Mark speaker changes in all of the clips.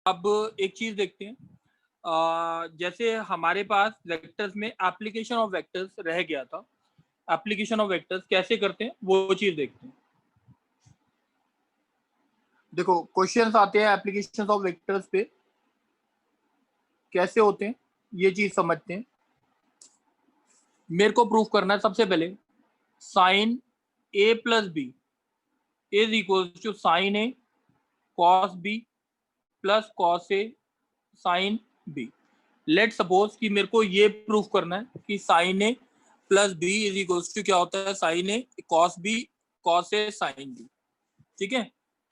Speaker 1: अब एक चीज देखते हैं, जैसे हमारे पास वेक्टर्स में एप्लीकेशन ऑफ वेक्टर्स रह गया था, एप्लीकेशन ऑफ वेक्टर्स कैसे करते हैं वो चीज देखते हैं। देखो क्वेश्चंस आते हैं एप्लीकेशन ऑफ वेक्टर्स पे, कैसे होते हैं ये चीज समझते हैं। मेरे को प्रूफ करना है सबसे पहले sine A plus B is equal to sine A cos B plus cos A sine B. Let suppose कि मेरे को ये प्रूफ करना है कि sine A plus B is equal to क्या होता है, sine A cos B cos A sine B. ठीक है,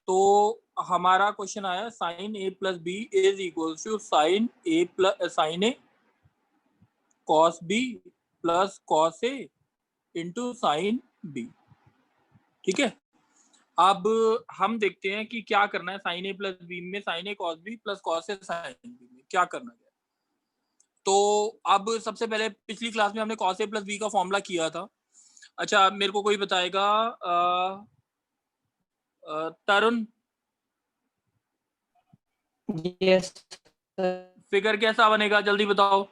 Speaker 1: तो हमारा क्वेश्चन आया sine A plus B is equal to sine A plus sine A cos B plus cos A into sine B. ठीक है, अब हम देखते हैं कि क्या करना है साइन ए प्लस बी में, sign A cos B plus cos A sine B में क्या करना है। तो अब सबसे पहले पिछली क्लास में हमने कॉस ए प्लस बी का फॉर्मूला किया था। अच्छा मेरे को कोई बताएगा, तरुण
Speaker 2: यस
Speaker 1: फिगर कैसा बनेगा जल्दी बताओ।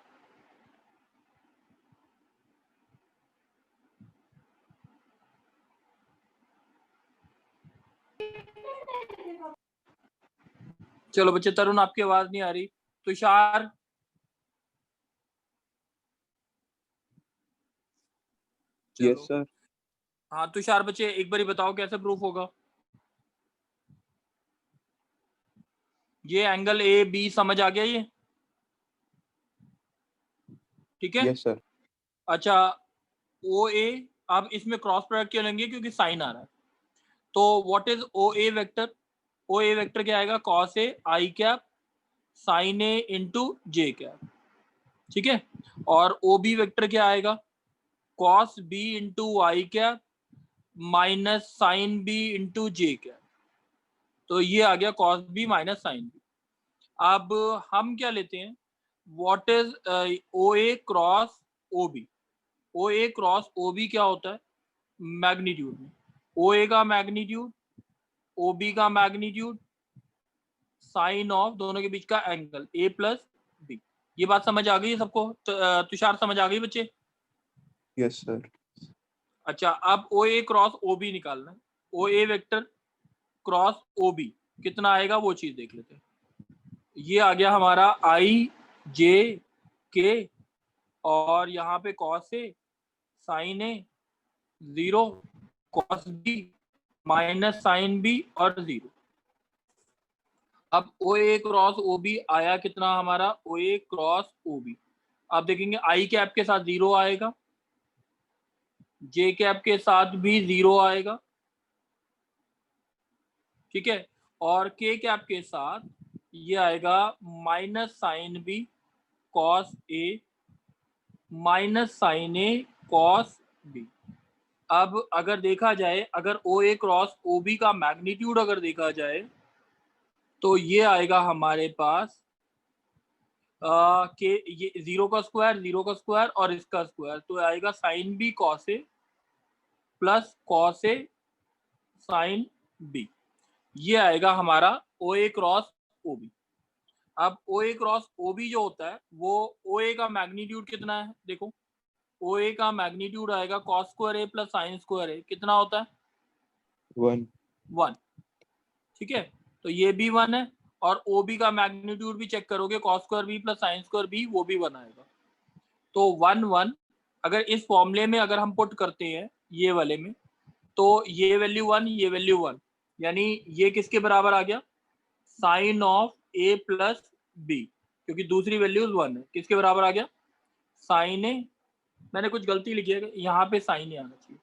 Speaker 1: चलो बच्चे, तरुण आपकी आवाज नहीं आ रही। Tushar,
Speaker 3: yes sir.
Speaker 1: हाँ तुषार बच्चे एक बार ही बताओ कैसे प्रूफ होगा। ये एंगल ए बी समझ आ गया ये, ठीक है।
Speaker 3: Yes sir.
Speaker 1: अच्छा ओ ए, अब इसमें क्रॉस प्रोडक्ट क्यों लेंगे, क्योंकि साइन आ रहा है। तो what is O A vector, O A vector क्या आएगा, cos A I cap sine A into J cap. ठीक है, और ओ बी वेक्टर क्या आएगा, cos B into I cap minus sine B into J cap. तो ये आ गया cos B minus sine B. अब हम क्या लेते हैं, what is O A cross O B. O A cross O B क्या होता है, मैग्नीट्यूड में ओ ए का मैग्नीट्यूड ओ बी का मैग्नीट्यूड साइन ऑफ दोनों के बीच का एंगल ए प्लस बी। ये बात समझ आ गई है सबको, तुषार समझ आ गई बच्चे।
Speaker 3: Yes sir.
Speaker 1: अच्छा अब O A cross O B निकालना है, ओ A vector cross O B कितना आएगा वो चीज देख लेते हैं। ये आ गया हमारा आई जे के, और यहाँ पे cos A sine A zero cos B minus sine B और जीरो। अब O A cross O B आया कितना हमारा, ओ ए क्रॉस ओ बी। अब देखेंगे आई कैप के साथ जीरो आएगा, जे कैप के साथ भी जीरो आएगा, ठीक है, और के कैप के साथ ये आएगा minus sine B cos A minus sign A cos B. अब अगर देखा जाए, अगर ओ ए क्रॉस ओ बी का मैग्नीट्यूड अगर देखा जाए तो ये आएगा हमारे पास के ये जीरो का स्क्वायर और इसका स्क्वायर, तो आएगा sine B cos A plus cos A sine B. ये आएगा हमारा ओ ए क्रॉस ओ बी। अब O A cross O B जो होता है वो ओ ए का मैग्नीट्यूड कितना है, देखो ओ ए का मैग्नीट्यूड आएगा कॉस स्क्वायर ए प्लस साइन स्क्वायर ए, कितना होता है 1। ठीक है, तो ये भी 1 है, और ओ बी का मैग्नीट्यूड भी चेक करोगे cos square B plus sine square B, वो भी 1 आएगा। तो 1 1 अगर इस फॉर्मूले में अगर हम पुट करते हैं ये वाले में, तो ये वैल्यू 1 ये वैल्यू 1, यानी ये किसके बराबर आ गया, sine of A plus B, क्योंकि दूसरी वैल्यूज 1 है, किसके बराबर आ गया, साइन ए, मैंने कुछ गलती लिखी है यहाँ पे साइन ए आना चाहिए,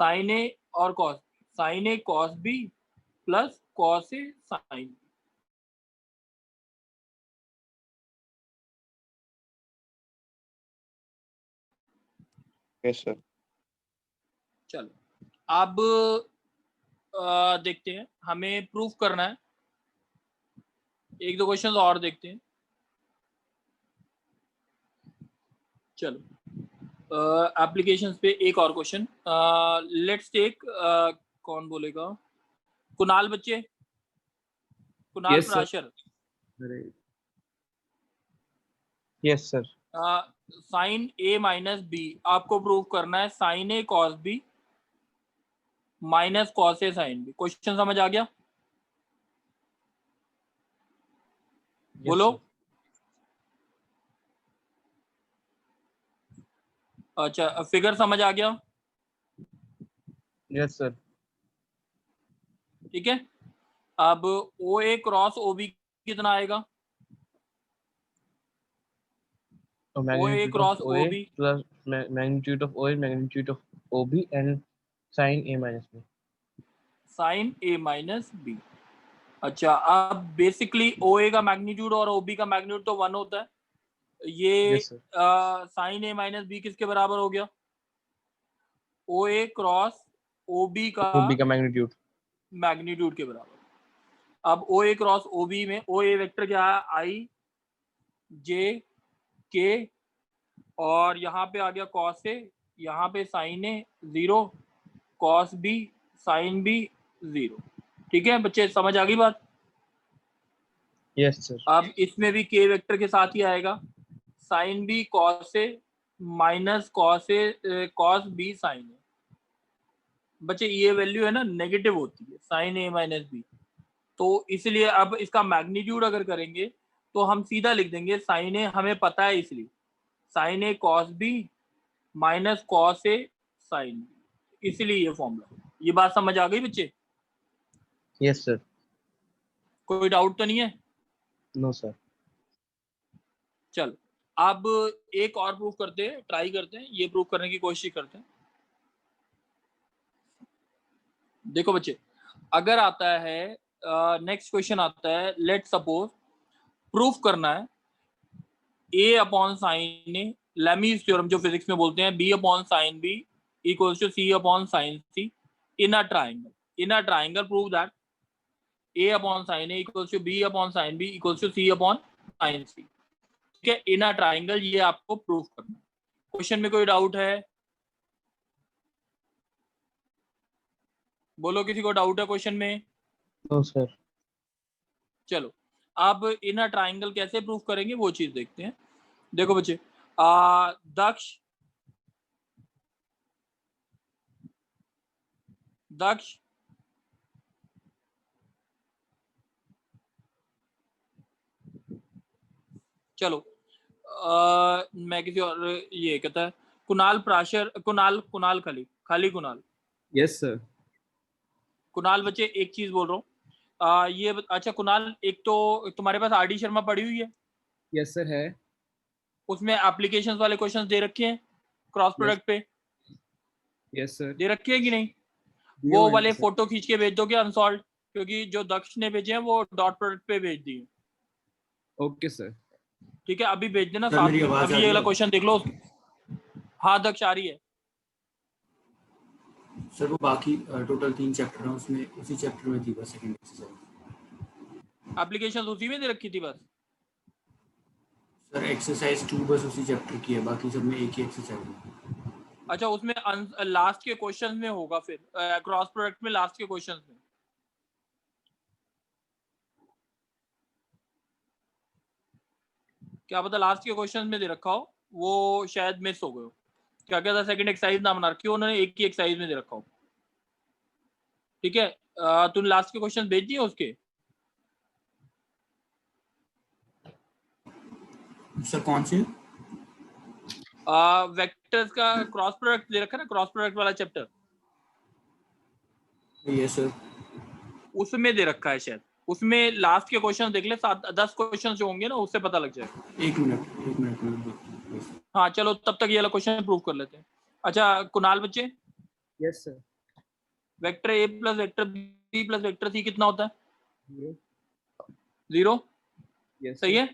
Speaker 1: साइन ए और cos, sign A cos B plus cos A sine B.
Speaker 3: Yes sir.
Speaker 1: चलो अब देखते हैं, हमें प्रूफ करना है, एक दो क्वेश्चंस और देखते हैं। चलो एप्लीकेशंस पे एक और क्वेश्चन, लेट्स टेक, कौन बोलेगा, कुणाल बच्चे, कुणाल
Speaker 4: Yes, sir.
Speaker 1: प्राशर,
Speaker 2: अरे
Speaker 3: yes sir.
Speaker 1: Sign A minus B आपको प्रूव करना है sine A cos B minus cos A sine B. Question समझ आ गया? बोलो। अच्छा, फिगर समझ आ गया?
Speaker 3: Yes sir.
Speaker 1: ठीक है, अब O A cross O B कितना आएगा?
Speaker 3: So
Speaker 1: O A
Speaker 3: magnitude of
Speaker 1: cross
Speaker 3: OA
Speaker 1: O B
Speaker 3: plus magnitude of OA, magnitude of OB and sin A minus B.
Speaker 1: Sine A minus B. अच्छा, अब basically ओ ए का magnitude और O B का magnitude तो 1 होता है। ये
Speaker 3: Yes sir.
Speaker 1: Sign A minus B किसके बराबर हो गया? ओ ए क्रॉस ओ बी का
Speaker 3: OB का magnitude.
Speaker 1: मैग्नीट्यूड के बराबर। अब O A cross O B में ओ ए वेक्टर क्या है? आई जे के, और यहाँ पे आ गया कॉस ए, यहाँ पे साइन ए 0, कॉस बी साइन बी 0। ठीक है बच्चे, समझ आ गई बात?
Speaker 3: Yes sir.
Speaker 1: अब इसमें भी के वेक्टर के साथ ही आएगा साइन बी कॉस ए माइनस कॉस बी साइन ए। बच्चे ये वैल्यू है ना नेगेटिव होती है साइन ए माइनस बी, तो इसलिए अब इसका मैग्नीट्यूड अगर करेंगे तो हम सीधा लिख देंगे साइन ए हमें पता है इसलिए sign A cos B minus cos A sine B, इसलिए ये फॉर्मूला। ये बात समझ आ गई बच्चे?
Speaker 3: Yes sir.
Speaker 1: कोई डाउट तो नहीं है?
Speaker 3: No sir.
Speaker 1: चल, अब एक और प्रूफ करते हैं, ट्राई करते हैं, ये प्रूफ करने की कोशिश करते हैं। देखो बच्चे, अगर आता है नेक्स्ट क्वेश्चन आता है, लेट सपोज प्रूफ करना है A upon sine A, Lami's theorem जो फिजिक्स में बोलते हैं, B upon sine B equals to C upon sine C in a triangle. In a triangle prove that A upon sine A equals to B upon sine B equals to C upon sine C. ठीक है, इन a triangle ये आपको proof करना है। Question में कोई doubt है? बोलो, किसी को डाउट है क्वेश्चन में?
Speaker 3: No sir.
Speaker 1: चलो, अब इन अ ट्राइंगल कैसे प्रूफ करेंगे वो चीज देखते हैं। देखो बच्चे, दक्ष चलो, मैं किसी और, ये कहता है कुणाल प्राशर, कुणाल खाली कुणाल।
Speaker 2: Yes sir.
Speaker 1: कुणाल बच्चे, एक चीज बोल रहा हूँ, ये अच्छा कुणाल, एक तो तुम्हारे पास आर डी शर्मा पड़ी हुई है,
Speaker 2: यस सर है।
Speaker 1: उसमें एप्लीकेशंस वाले क्वेश्चंस दे रखे हैं क्रॉस प्रोडक्ट पे,
Speaker 2: यस सर।
Speaker 1: दे रखे हैं कि नहीं?
Speaker 2: दिए
Speaker 1: वो
Speaker 2: हुए हैं
Speaker 1: वाले
Speaker 2: सर।
Speaker 1: फोटो खींच के भेज दोगे अनसॉल्व, क्योंकि जो दक्ष ने भेजे हैं वो डॉट प्रोडक्ट पे भेज दिए।
Speaker 2: Okay sir.
Speaker 1: ठीक है, अभी भेज देना
Speaker 4: सर,
Speaker 1: साथ
Speaker 4: मेरी
Speaker 1: में।
Speaker 4: आवाज
Speaker 1: अभी
Speaker 4: आ
Speaker 1: ये
Speaker 4: रही
Speaker 1: वाला
Speaker 4: है?
Speaker 1: क्वेश्चन देख लो। हाँ दक्ष आ रही है।
Speaker 4: सर वो बाकी टोटल 3 चैप्टर हैं, उसमें उसी चैप्टर में थी बस सेकंड एक्सरसाइज।
Speaker 1: एप्लीकेशन उसी में दे रखी थी बस।
Speaker 4: सर एक्सरसाइज 2 बस उसी चैप्टर की है, बाकी सब में एक ही एक्सरसाइज है।
Speaker 1: अच्छा, उसमें लास्ट के क्वेश्चन में होगा फिर, क्रॉस प्रोडक्ट में लास्ट के क्वेश्चन में। क्या पता लास्ट के क्वेश्चन में दे रखा हो, वो शायद मिस हो गए हो। क्या क्या था, सेकंड एक्सरसाइज ना बना रखी हो उन्होंने, एक ही एक्सरसाइज में दे रखा हो। ठीक है, तूने लास्ट के क्वेश्चन भेज दिए उसके?
Speaker 4: सर कौन से?
Speaker 1: वेक्टर्स का क्रॉस प्रोडक्ट दे रखा है ना, क्रॉस प्रोडक्ट वाला चैप्टर,
Speaker 4: यस सर।
Speaker 1: उसमें दे रखा है शायद। उसमें लास्ट के क्वेश्चन देख ले, 7-10 क्वेश्चन जो होंगे ना, उससे पता लग जाएगा।
Speaker 4: एक मिनट।
Speaker 1: हाँ चलो, तब तक ये वाला क्वेश्चन प्रूव कर लेते हैं। अच्छा कुणाल बच्चे,
Speaker 2: yes sir.
Speaker 1: Vector A plus vector B plus vector C कितना होता है? 0।
Speaker 2: यस
Speaker 1: सही है।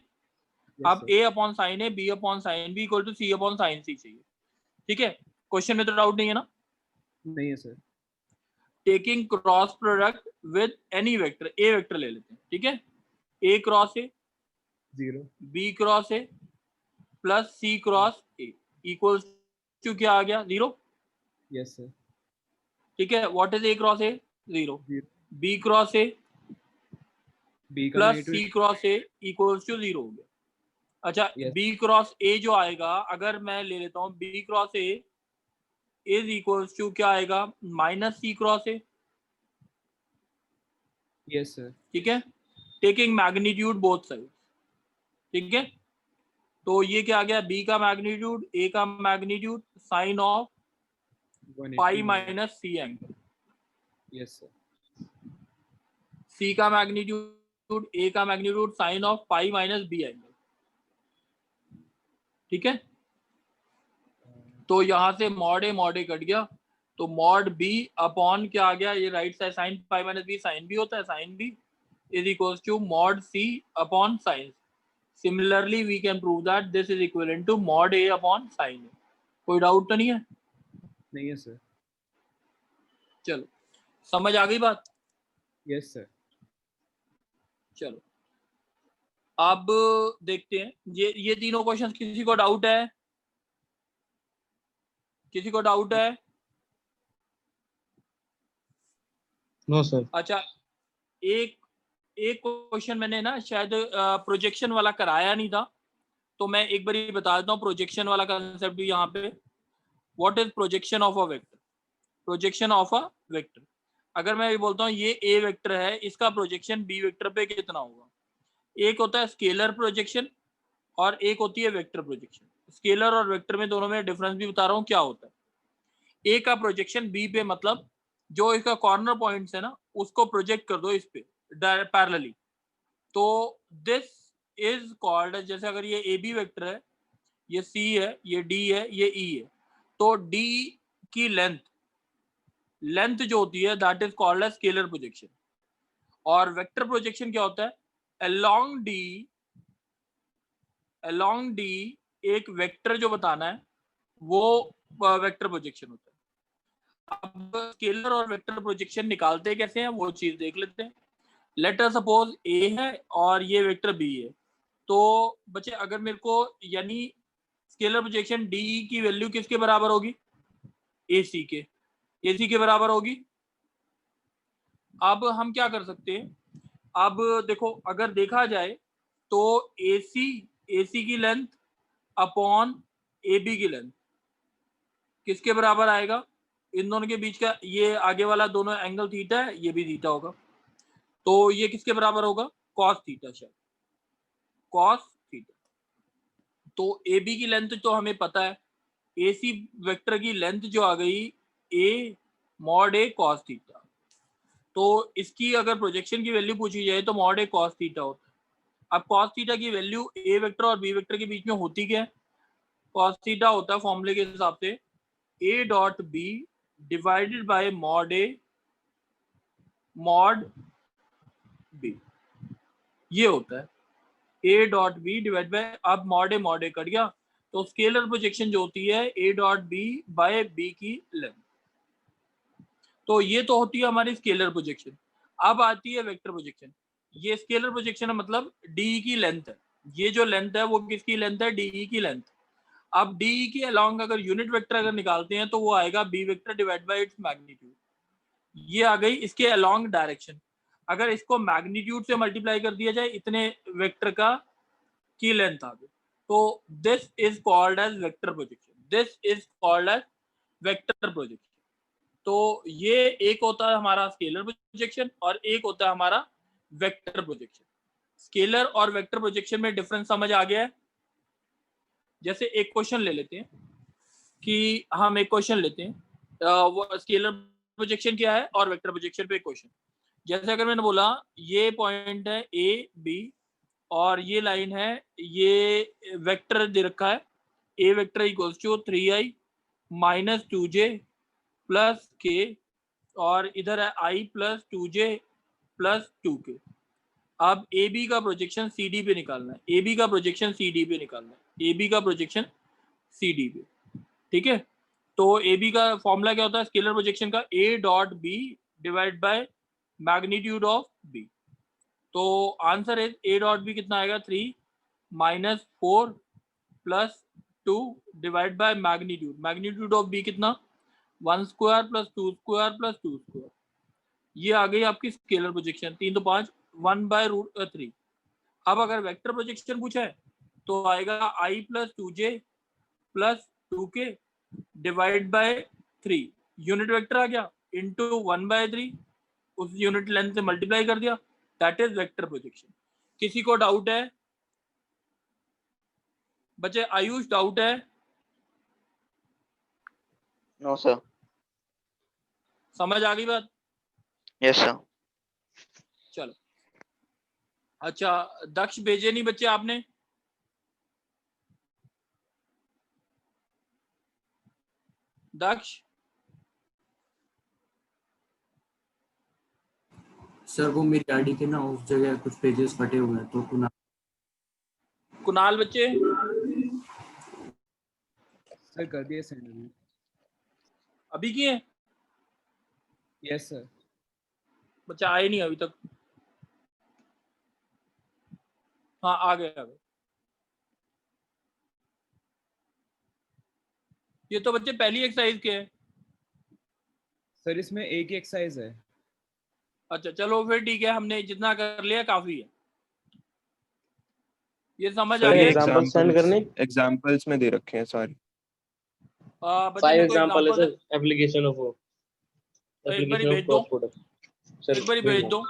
Speaker 2: Yes,
Speaker 1: अब
Speaker 2: sir.
Speaker 1: A upon sine A B upon sine B equal to C upon sine C चाहिए। ठीक है, क्वेश्चन में तो डाउट नहीं है ना?
Speaker 2: नहीं है sir.
Speaker 1: Taking cross product with any vector, A vector ले लेते हैं। ठीक है, A cross A
Speaker 2: 0
Speaker 1: B cross A plus C cross A equal to क्या आ गया? 0।
Speaker 2: Yes sir.
Speaker 1: ठीक है, what is A cross A? 0।
Speaker 2: 0
Speaker 1: B cross A
Speaker 2: B का
Speaker 1: plus
Speaker 2: magnitude
Speaker 1: C cross A equals to 0 हो गया। अच्छा
Speaker 2: Yes.
Speaker 1: बी क्रॉस ए जो आएगा, अगर मैं ले लेता हूँ B cross A is equals to क्या आएगा, minus C cross A.
Speaker 2: yes sir,
Speaker 1: ठीक है, टेकिंग मैग्नीट्यूड बोथ साइड। ठीक है, तो ये क्या आ गया, बी का मैग्नीट्यूड, ए का magnitude, sine of
Speaker 2: 180
Speaker 1: pi
Speaker 2: minus.
Speaker 1: Minus C angle.
Speaker 2: Yes sir,
Speaker 1: C का मैग्नीट्यूड, ए का magnitude, sine of pi minus B angle. ठीक है, तो यहां से मॉड ए कट गया, तो मॉड बी अपॉन क्या आ गया, ये right side sine pi minus B sine B होता है, sine B is equals to mod C upon sine. Similarly we can prove that this is equivalent to mod A upon sine A. कोई doubt तो नहीं है?
Speaker 2: नहीं है sir,
Speaker 1: चलो समझ आ गई बात।
Speaker 2: yes sir,
Speaker 1: चलो अब देखते हैं ये तीनों क्वेश्चंस। किसी को डाउट है? किसी को डाउट है?
Speaker 3: No sir.
Speaker 1: अच्छा एक क्वेश्चन मैंने ना शायद प्रोजेक्शन वाला कराया नहीं था, तो मैं एक बार बता देता हूँ प्रोजेक्शन वाला कंसेप्ट भी यहाँ पे। What is projection of a vector? Projection of a vector, अगर मैं ये बोलता हूँ ये ए वेक्टर है, इसका प्रोजेक्शन बी वेक्टर पे कितना होगा? एक होता है स्केलर प्रोजेक्शन और एक होती है वेक्टर प्रोजेक्शन। स्केलर और वेक्टर में दोनों में डिफरेंस भी बता रहा हूँ क्या होता है। ए का प्रोजेक्शन बी पे, मतलब जो इसका कॉर्नर पॉइंट्स है ना उसको प्रोजेक्ट कर दो इस पे पैरेलली, तो दिस इज कॉल्ड, जैसे अगर ये ए बी वेक्टर है, ये सी है, ये डी है, ये ई है, तो डी की लेंथ जो होती है that is called as scalar projection. और वेक्टर प्रोजेक्शन क्या होता है, अलोंग डी एक वेक्टर जो बताना है वो वेक्टर प्रोजेक्शन होता है। अब स्केलर और वेक्टर प्रोजेक्शन निकालते कैसे हैं वो चीज देख लेते हैं। लेट अस सपोज ए है और ये वेक्टर बी है, तो बच्चे अगर मेरे को यानी स्केलर प्रोजेक्शन डी की वैल्यू किसके बराबर होगी, AC के बराबर होगी। अब हम क्या कर सकते हैं, अब देखो अगर देखा जाए तो AC की लेंथ अपॉन AB की लेंथ किसके बराबर आएगा, इन दोनों के बीच का ये आगे वाला दोनों एंगल थीटा है, ये भी थीटा होगा, तो ये किसके बराबर होगा, कॉस थीटा, शायद कॉस थीटा। तो AB की लेंथ तो हमें पता है, AC वेक्टर की लेंथ जो आ गई A mod A cos theta, तो इसकी अगर प्रोजेक्शन की वैल्यू पूछी जाए तो मॉड A कॉस थीटा होता है। अब कॉस थीटा की वैल्यू A वेक्टर और B वेक्टर के बीच में होती क्या है, कॉस थीटा होता है फॉर्मूले के हिसाब से A dot B divided by mod A mod B, ये होता है A dot B divide by, अब मॉड A कट गया, तो स्केलर प्रोजेक्शन जो होती है A dot B by B की लेंथ। तो ये तो होती है हमारी स्केलर प्रोजेक्शन। अब आती है वेक्टर प्रोजेक्शन। ये स्केलर प्रोजेक्शन है, मतलब डी की लेंथ है, ये जो लेंथ है वो किसकी लेंथ है, डी की लेंथ। अब डी के अलोंग अगर यूनिट वेक्टर अगर निकालते हैं तो वो आएगा B vector divide by its magnitude, ये आ गई इसके अलोंग डायरेक्शन। अगर इसको मैग्नीट्यूड से मल्टीप्लाई कर दिया जाए इतने वेक्टर का की लेंथ आ गई, तो this is called as vector projection, this is called as vector projection. तो ये एक होता है हमारा स्केलर प्रोजेक्शन और एक होता है हमारा वेक्टर प्रोजेक्शन। स्केलर और वेक्टर प्रोजेक्शन में डिफरेंस समझ आ गया है। जैसे एक क्वेश्चन ले लेते हैं कि हम एक क्वेश्चन लेते हैं, वो स्केलर प्रोजेक्शन क्या है और वेक्टर प्रोजेक्शन पे क्वेश्चन। जैसे अगर मैंने बोला ये पॉइंट है ए बी और ये लाइन है, ये वेक्टर दे रखा है A vector equals to 3i minus 2j plus k, और इधर है i plus 2j plus 2k। अब ए बी का प्रोजेक्शन सी डी पे निकालना है, ए बी का प्रोजेक्शन सी डी पे निकालना है, ए बी का प्रोजेक्शन सी डी पे। ठीक है, तो ए बी का फॉर्मूला क्या होता है स्केलर प्रोजेक्शन का, A dot B divide by magnitude of B. तो आंसर है ए डॉट बी कितना आएगा, 3 minus 4 plus 2 divide by magnitude of B कितना, 1 square plus 2 square plus 2 square. ये आ गई आपकी स्केलर प्रोजेक्शन, 3 तो 5 1/√3। अब अगर वेक्टर प्रोजेक्शन पूछा है तो आएगा i + 2j + 2k divide by 3, unit vector आ गया, इंटू 1/3, उस यूनिट लेंथ से मल्टीप्लाई कर दिया, दैट इज वेक्टर प्रोजेक्शन। किसी को डाउट है बच्चे? आयुष डाउट है?
Speaker 5: No sir.
Speaker 1: समझ आ गई बात?
Speaker 5: Yes sir.
Speaker 1: चलो अच्छा, दक्ष भेजे नहीं बच्चे आपने? दक्ष
Speaker 4: सर वो मेरी गाड़ी के ना उस जगह कुछ पेजेस फटे हुए हैं तो
Speaker 1: कुणाल बच्चे
Speaker 2: सर कर दिए सेंड अभी।
Speaker 1: अभी किए?
Speaker 2: Yes sir.
Speaker 1: बच्चा आए नहीं अभी तक। हाँ आ गए आ गए। ये तो बच्चे पहली एक्सरसाइज के है।
Speaker 2: सर इसमें एक ही एक्सरसाइज है।
Speaker 1: अच्छा चलो फिर ठीक है, हमने जितना कर लिया काफी है। ये समझ आ
Speaker 3: सर
Speaker 1: गया?
Speaker 3: एग्जांपल सेंड करने
Speaker 6: एग्जांपल्स में दे रखे हैं सारी।
Speaker 1: बच्चे
Speaker 3: 5
Speaker 1: मेरे को
Speaker 3: एग्जांपल है
Speaker 1: एग्जांपल
Speaker 3: सर एप्लीकेशन ऑफ
Speaker 1: एक बार
Speaker 3: एप्लीकेशन ऑफ
Speaker 1: भेज दो,
Speaker 3: क्रॉस प्रोडक्ट। सर
Speaker 1: एक बार भेज दो।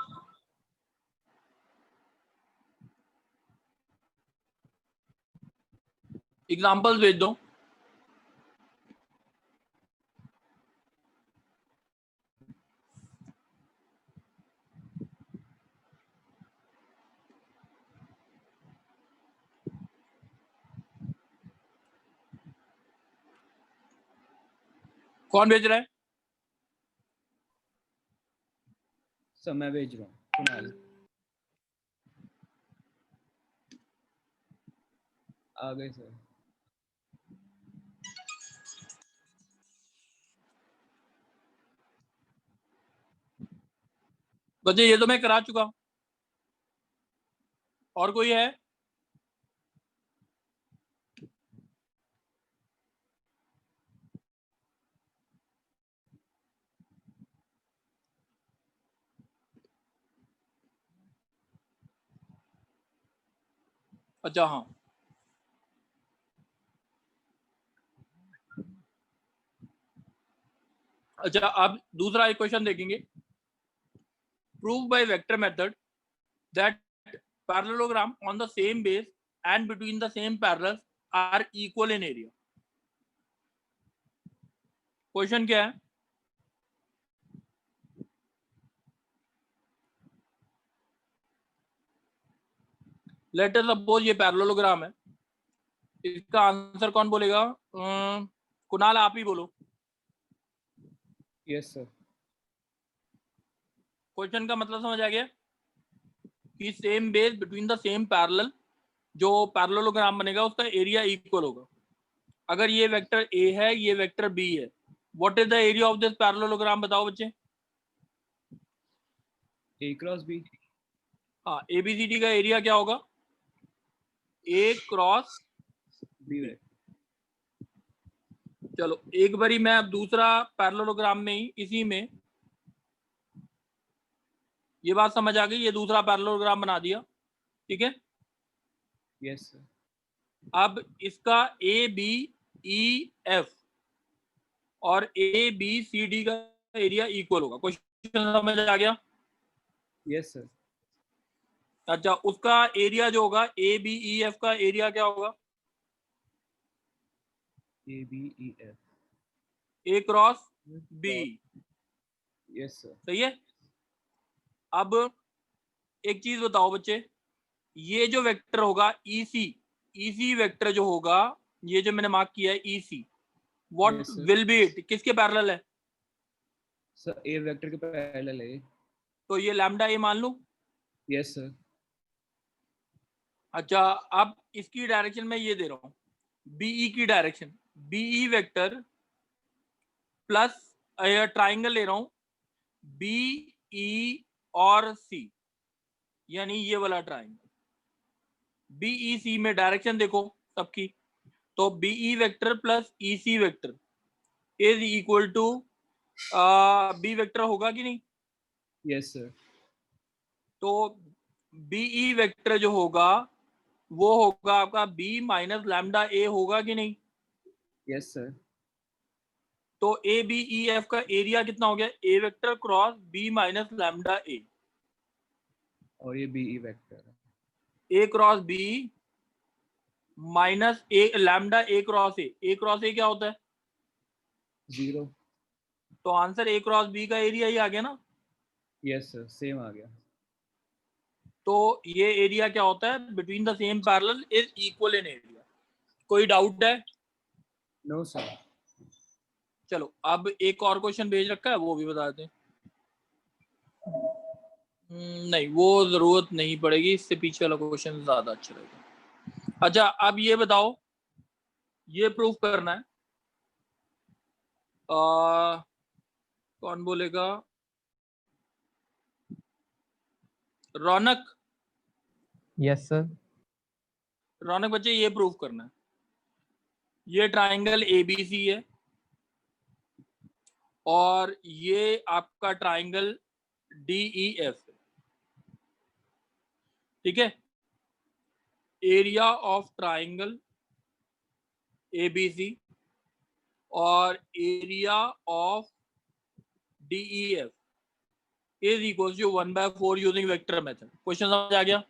Speaker 1: एग्जांपल्स भेज दो। कौन भेज रहा है?
Speaker 2: सर मैं भेज रहा हूँ कुणाल। आ गए सर।
Speaker 1: बच्चे ये तो मैं करा चुका। और कोई है? अच्छा हाँ, अच्छा अब दूसरा एक क्वेश्चन देखेंगे। Prove by vector method that parallelogram on the same base and between the same parallels are equal in area. Question क्या है? लेट अस सपोज ये पैरेललोग्राम है, इसका आंसर कौन बोलेगा? कुणाल आप ही बोलो।
Speaker 2: Yes sir.
Speaker 1: क्वेश्चन का मतलब समझ आ गया कि same base between the same parallel, जो पैरेललोग्राम बनेगा उसका एरिया इक्वल होगा। अगर ये वेक्टर ए है, ये वेक्टर बी है, what is the area of this parallelogram? बताओ बच्चे।
Speaker 2: ए क्रॉस बी।
Speaker 1: हाँ, एबीसीडी का एरिया क्या होगा? ए क्रॉस
Speaker 2: बी।
Speaker 1: चलो एक बारी मैं अब दूसरा पैरेललोग्राम में ही इसी में ये बात समझ आ गई, ये दूसरा पैरेललोग्राम बना दिया, ठीक है।
Speaker 2: Yes sir.
Speaker 1: अब इसका ए बी ई एफ और ए बी सी डी का एरिया इक्वल होगा। क्वेश्चन समझ आ गया?
Speaker 2: Yes sir.
Speaker 1: अच्छा, उसका एरिया जो होगा ए बी ई एफ का एरिया क्या होगा?
Speaker 2: A B E F.
Speaker 1: A cross B.
Speaker 2: Yes sir.
Speaker 1: सही है। अब एक चीज बताओ बच्चे, ये जो वेक्टर होगा ईसी, ईसी वेक्टर जो होगा, ये जो मैंने मार्क किया है EC, what
Speaker 2: Yes, sir.
Speaker 1: Will be it? किसके पैरेलल है?
Speaker 2: सर ए वेक्टर के पैरेलल है।
Speaker 1: तो ये लैम्डा ए मान लूं?
Speaker 2: Yes sir.
Speaker 1: अच्छा, अब इसकी डायरेक्शन में ये दे रहा हूं, बीई की direction, B E vector plus triangle ले रहा हूं बीई और सी, यानी ये वाला ट्राइंगल बीई सी में डायरेक्शन देखो सबकी, तो B E vector plus E C vector is equal to B vector होगा कि नहीं?
Speaker 2: Yes sir.
Speaker 1: तो बीई वेक्टर जो होगा वो होगा आपका बी माइनस लैम्डा ए, होगा कि नहीं?
Speaker 2: Yes sir.
Speaker 1: तो ए बी ई एफ का एरिया कितना हो गया? A vector cross B minus lambda A,
Speaker 2: और ये बीई वेक्टर है।
Speaker 1: A cross B minus A lambda A cross A. A cross A क्या होता है?
Speaker 2: 0।
Speaker 1: तो आंसर ए क्रॉस बी का एरिया ही आ गया ना।
Speaker 2: यस सर, सेम आ गया।
Speaker 1: तो ये एरिया क्या होता है? Between the same parallel is equal in area. कोई डाउट है?
Speaker 2: No sir.
Speaker 1: चलो अब एक और क्वेश्चन भेज रखा है, वो भी बता दें। नहीं, वो जरूरत नहीं पड़ेगी, इससे पीछे वाला क्वेश्चन ज्यादा अच्छा रहेगा। अच्छा अब ये बताओ, ये प्रूफ करना है। कौन बोलेगा? रौनक।
Speaker 7: Yes sir.
Speaker 1: रौनक बच्चे, ये प्रूफ करना है। ये ट्राइंगल एबीसी है और ये आपका ट्राइंगल डीईएफ है, ठीक है? एरिया ऑफ ट्राइंगल एबीसी और area of D E F is equal to 1/4 using vector method. Question समझ आ गया?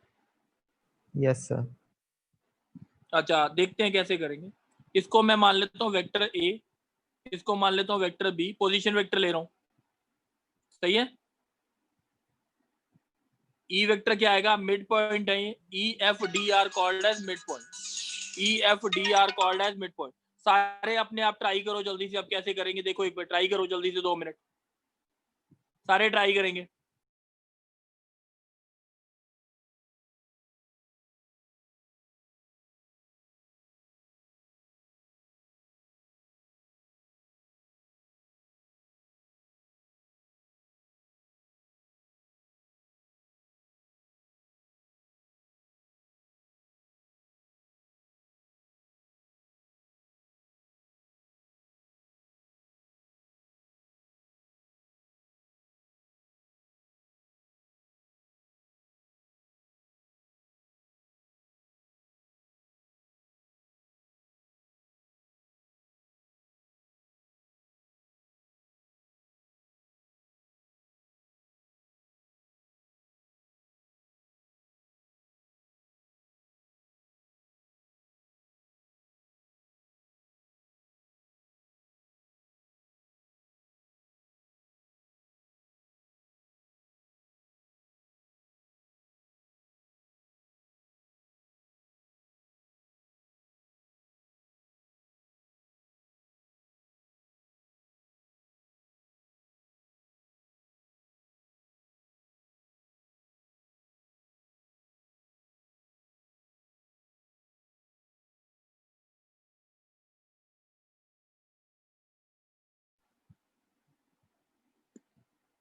Speaker 7: Yes sir.
Speaker 1: अच्छा देखते हैं कैसे करेंगे। इसको मैं मान लेता हूँ वेक्टर ए, इसको मान लेता हूँ वेक्टर बी, पोजीशन वेक्टर ले रहा हूँ, सही है? ई वेक्टर क्या आएगा? मिड पॉइंट है। E F D are called as mid point. E F D are called as mid point. सारे अपने आप ट्राई करो जल्दी से। अब कैसे करेंगे देखो, एक बार ट्राई करो जल्दी से, 2 मिनट, सारे ट्राई करेंगे।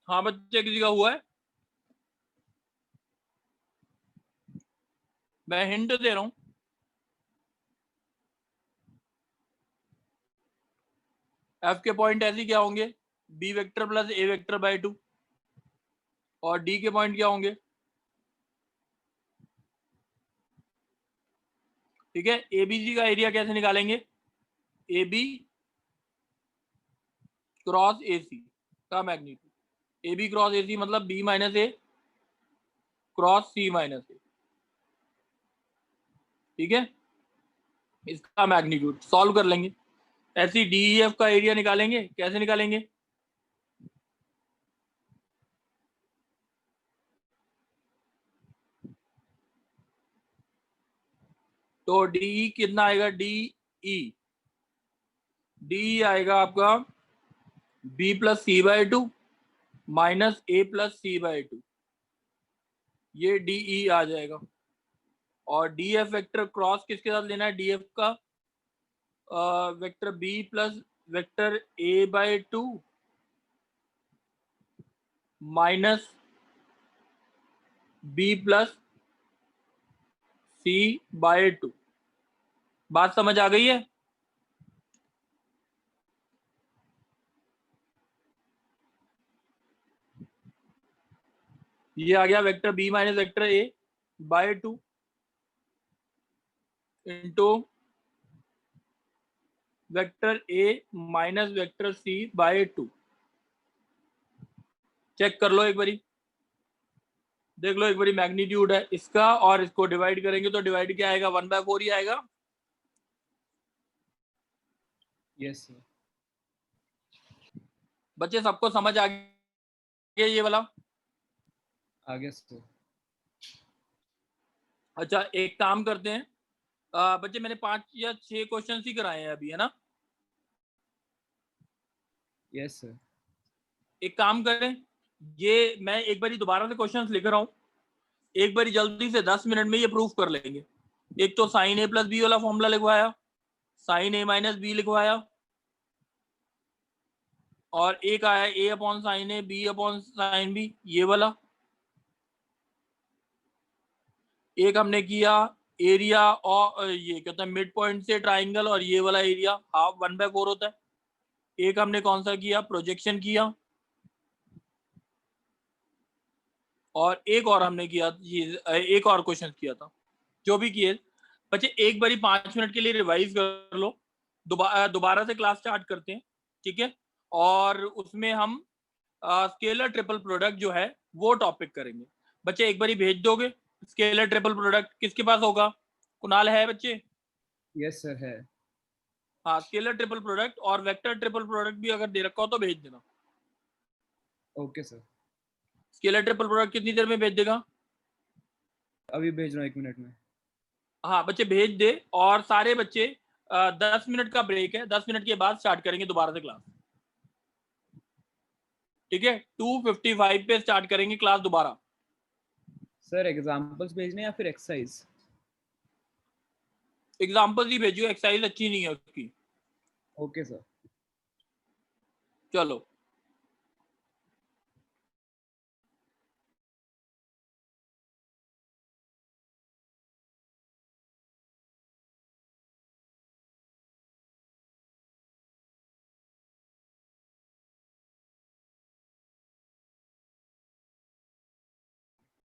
Speaker 1: हाँ बच्चे, किसी का हुआ है? मैं हिंट दे रहा हूं। एफ के पॉइंट ऐसे क्या होंगे? B vector plus A vector by 2। और डी के पॉइंट क्या होंगे? ठीक है, एबीसी का एरिया कैसे निकालेंगे? ए बी क्रॉस ए सी का magnitude. A B cross A C मतलब B minus A cross C minus A, ठीक है? इसका मैग्नीट्यूड सॉल्व कर लेंगे। ऐसी डी ई एफ का एरिया निकालेंगे। कैसे निकालेंगे? तो डी कितना आएगा? डी आएगा आपका B plus C by 2 minus A plus C by 2, ये डी आ जाएगा। और डी एफ वेक्टर क्रॉस किसके साथ लेना है? डी एफ का vector B plus vector A by 2 minus B plus C by 2। बात समझ आ गई है? ये आ गया vector B minus vector A by 2 into vector A minus vector C by 2। Check कर लो एक बारी, देख लो एक बारी, मैग्नीट्यूड है इसका और इसको डिवाइड करेंगे तो डिवाइड क्या आएगा, 1/4 ही आएगा।
Speaker 2: Yes sir.
Speaker 1: बच्चे सबको समझ आ गया ये वाला?
Speaker 2: आगे सर।
Speaker 1: अच्छा एक काम करते हैं, बच्चे मैंने 5 या 6 क्वेश्चन ही कराए हैं अभी, है ना?
Speaker 2: Yes sir.
Speaker 1: एक काम करें, ये मैं एक बारी दोबारा से क्वेश्चंस लिख रहा हूँ, एक बारी जल्दी से 10 मिनट में ये प्रूफ कर लेंगे। एक तो साइन ए प्लस बी वाला फॉर्मूला लिखवाया, साइन ए माइनस बी लिखवाया, और एक आया A upon sine A B upon sine B, ये वाला। एक हमने किया एरिया और ये कहता है मिड पॉइंट से ट्राइंगल, और ये वाला एरिया हाफ 1/4 होता है। एक हमने कौन सा किया, प्रोजेक्शन किया, और एक और हमने किया ये एक और क्वेश्चन किया था। जो भी किए बच्चे एक बारी 5 मिनट के लिए रिवाइज कर लो, दोबारा से क्लास स्टार्ट करते हैं, ठीक है? और उसमें हम स्केलर ट्रिपल प्रोडक्ट जो है वो टॉपिक करेंगे। बच्चे एक बारी भेज दोगे स्केलर ट्रिपल प्रोडक्ट, किसके पास होगा? कुणाल है बच्चे?
Speaker 2: यस सर है।
Speaker 1: हाँ, स्केलर ट्रिपल प्रोडक्ट और वेक्टर ट्रिपल प्रोडक्ट भी अगर दे रखा हो तो भेज देना।
Speaker 2: Okay sir.
Speaker 1: Scalar triple product कितनी देर में भेज देगा?
Speaker 2: अभी भेज रहा हूँ 1 मिनट में।
Speaker 1: हाँ बच्चे भेज दे, और सारे बच्चे 10 मिनट का ब्रेक है, 10 मिनट के बाद स्टार्ट करेंगे दोबारा से क्लास, ठीक है? 2:55 पे स्टार्ट करेंगे क्लास दोबारा।
Speaker 2: सर एग्जांपल्स भेजने या फिर एक्सरसाइज?
Speaker 1: एग्जाम्पल ही भेजियो, एक्सरसाइज अच्छी नहीं है उसकी।
Speaker 2: Okay sir.
Speaker 1: चलो।